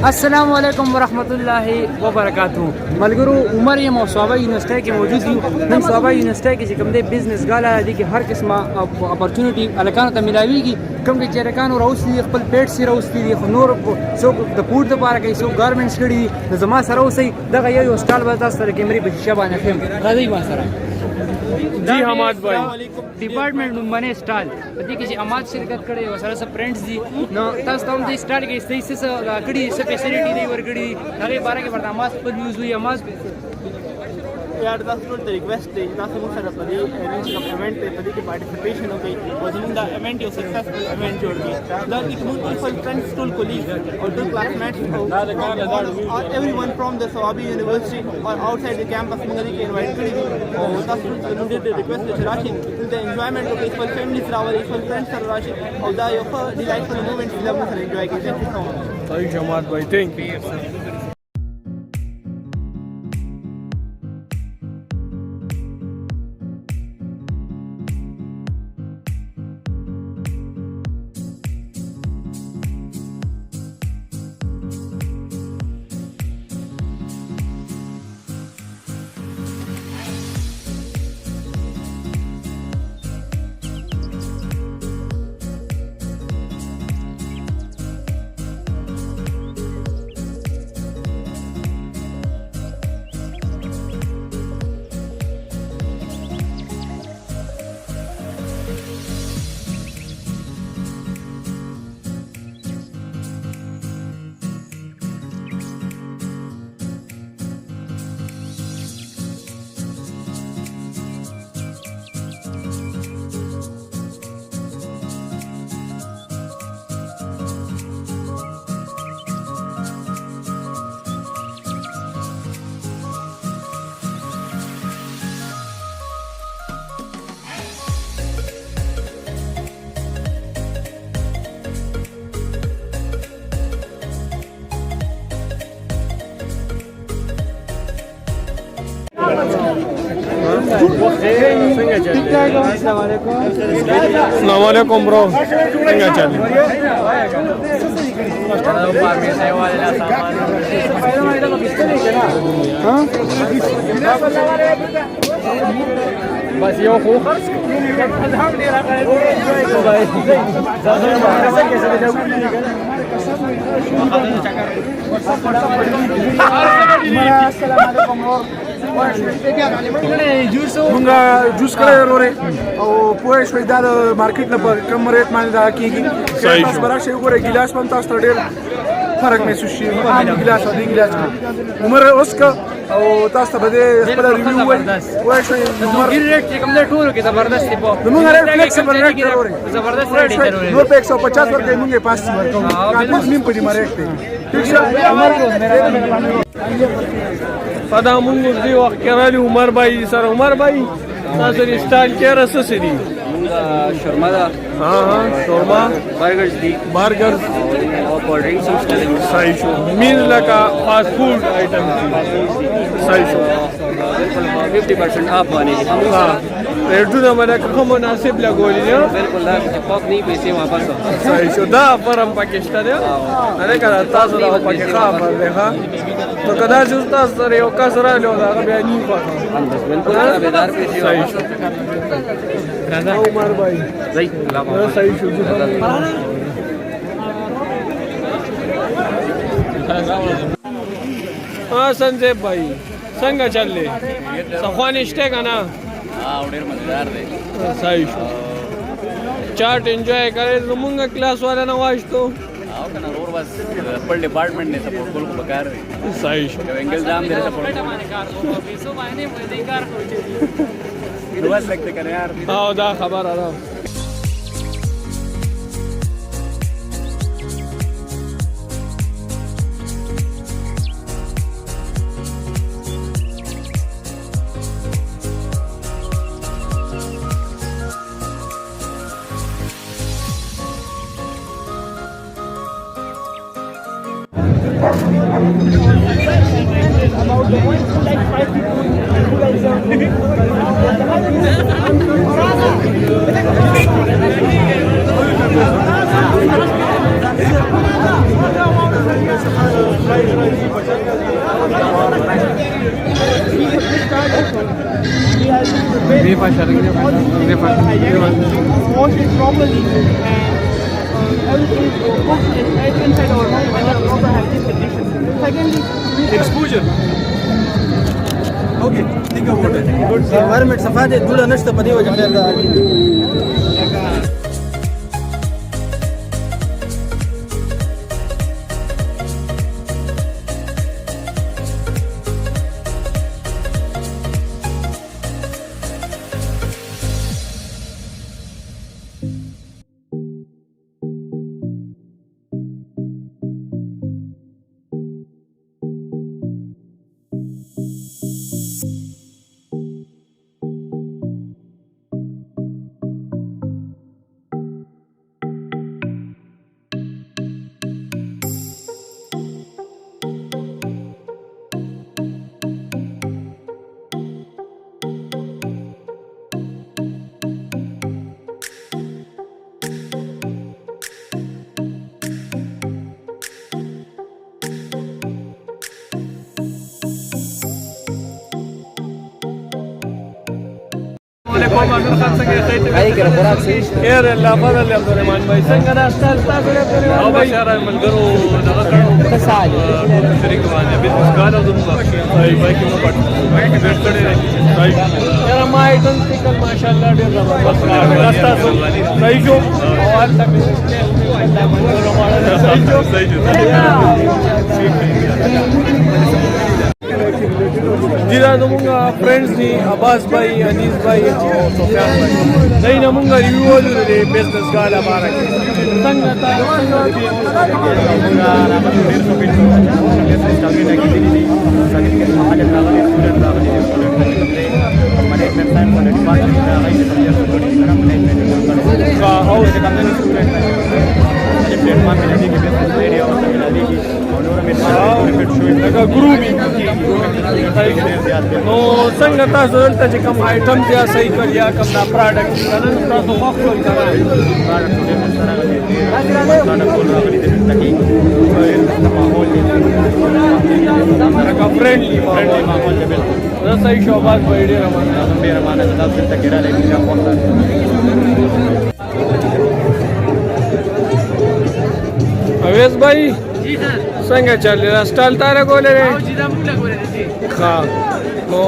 السلام علیکم ورحمۃ اللہ وبرکاتہ. ملګرو عمر یم او صوابی یونیورسٹی کې موجود یو. نن صوابی یونیورسٹی کې چې کوم دی بزنس گالا دی کې هر قسمه اپورچونټي الکانو ته ملاویږي. کوم چې الکانو راوستي خپل پیټ سي راوستي دي خو نور څوک د پور لپاره کوي څوک ګارمنټس کړي دي. نو زما سره اوسئ دغه یو سټال به تاسو سره کیمرې په شیشه باندې ښیم. راځئ ما سره. جی حماد بھائی ډپارټمنټ نومبنه سټال په دې کې چې اماد شرکت کړي او سره سره فرندز دي. نو تاسو ته هم دې سټال کې څه څه کړي څه فیسیلیټي دی ورکړي هغه باره کې ورته اماد خپل یوز وي. اماد یار تاسو ټول ته ریکویسټ دی تاسو موږ سره په دې ایونټ په دې کې پارټیسپیشن وکړئ او زموږ دا ایونټ یو سکسسفل ایونټ جوړ کړي. دا موږ خپل فرندز ټول کولیګ او ټول کلاسمیټس او everyone from the صوابی یونیورسٹی or outside the campus موږ دې کې انوایټ کړي دي او تاسو ټول موږ دې ریکویسټ چې راشي د انجوایمنت وکړئ خپل فیملی سره راوړئ خپل فرندز سره راشي او دا یو ښه ډیلایټفل مومنټ چې موږ سره انجوای کړئ. صحیح حماد بھائی تھینک یو. السلام علیکم برو څنګه چل بس یو خو مونږ جوس کړی ورورې او پوه شوئ دا د مارکیټ نه په کم ریټ باندې دا کېږي. تاسو به راشئ وګورئ ګیلاس به هم تاسو ته ډېر فرق محسوس شي. عام ګیلاس او دې ګیلاس کې عمر اوس که او تاسو ته به دې خپله ریویو وایي پوه شوئ. ریټ چې کوم دی ټولو کې زبردست دی. زمونږ ریټ فلیکسبل ریټ دی ورورې زبردست ریټ دی ورورې. نور په 150 ورکوي مونږ یې 5 ورکوو. کاټوس نیم په دې ریټ دی. ٹھیک شه عمر پدا مونږ دې وخت کې راغلي عمر بھائی سره. عمر بھائی تاسو یې سټایل کې رسوسې دي شورما دا شورما برګرز دي برګر او کولډ ډرینکس هم شته دي. صحیح شو مین لکه فاست فوډ آیټم دي. صحیح شو 50% اپ باندې ریټونه باندې کوم مناسب لګولې دي. بالکل دا چې پاک نه پیسې واپس. صحیح شو دا فرم پاکستان دی نه کړه تاسو دا پاکستان باندې ښه نو کدا چې تاسو سره یو کس راغلی دا بیا نیم پاک بالکل داویدار پیسې. صحیح شو عمر بھائی صحیح صحیح شو. हाँ संजय भाई څنګه چلې صفوان شته کنه ډېر مزیدار دی. صحیح شو چاټ انجوای کړې زمونږ کلاس والا نه واشتو او کنه اور بس خپل ډپارټمنټ نه سپورټ کول پکار دی. صحیح شو یو انګل ځام دې سپورټ باندې کار کوو پیسو باندې مې کار کوي نو بس لګته کنه یار. او دا خبره ده. About the ones who like 5 people who like wash it properly, and everything is cooked inside our home under proper hygiene conditions. Secondly, exposure. Okay, think about it. Good. Environment सफा दे दूल्हा नष्ट पड़ी हो जाने का خیر الله فضل عبد الرحمن بھائی څنګه دا ستاسو تاسو له او بشاره ملګرو دغه کړو شریک باندې بزنس ګالا د موږ صحیح بای کې نو پټ کې بیٹ کړی صحیح یاره ما ایدن تکل ماشاءالله ډیر زبردست کار تاسو صحیح جو اول تک صحیح جو جی دا زمونږ فرینډز دي عباس بھائی انیس بھائی او سفیان بھائی دای نه مونږ ریویو ولرو د بزنس ګالا باره کې څنګه تاسو نو څنګه تاسو دلته چې کوم آیټم بیا صحیح کړی یا کوم دا پروډکټ کنه تاسو خو خپل کړئ لکه فرینډلی ماحول دی بالکل دا صحیح شوباز په ډیر مهربانه تاسو ته کېره لګی چې خپل اویس بھائی څنګه چل رہا سٹال تارا کولې او چې دا موږ لګولې دي ها نو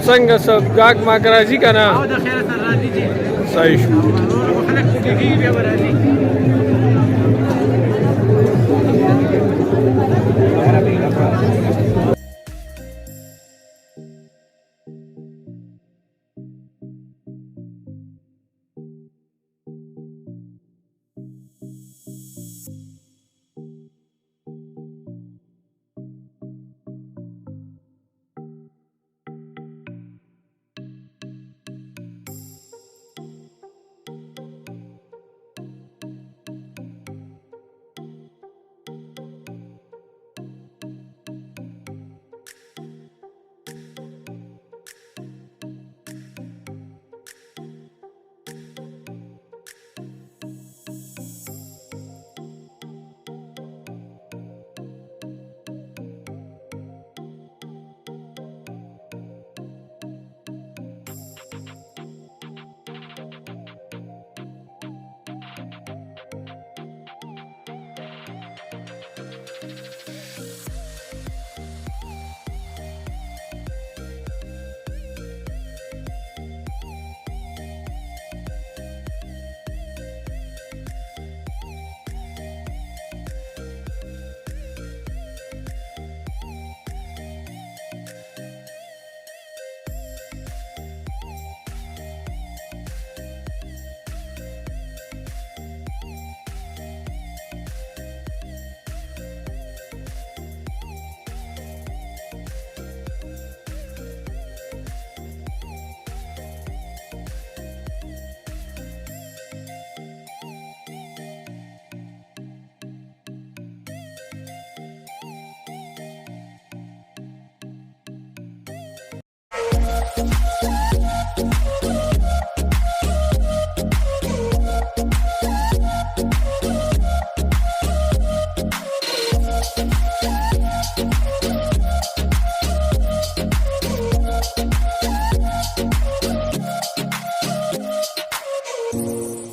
څنګه سب گاګ ما راځي کنه او د خیر سره راځي چې صحیح شو خلک کېږي بیا راځي Thank you.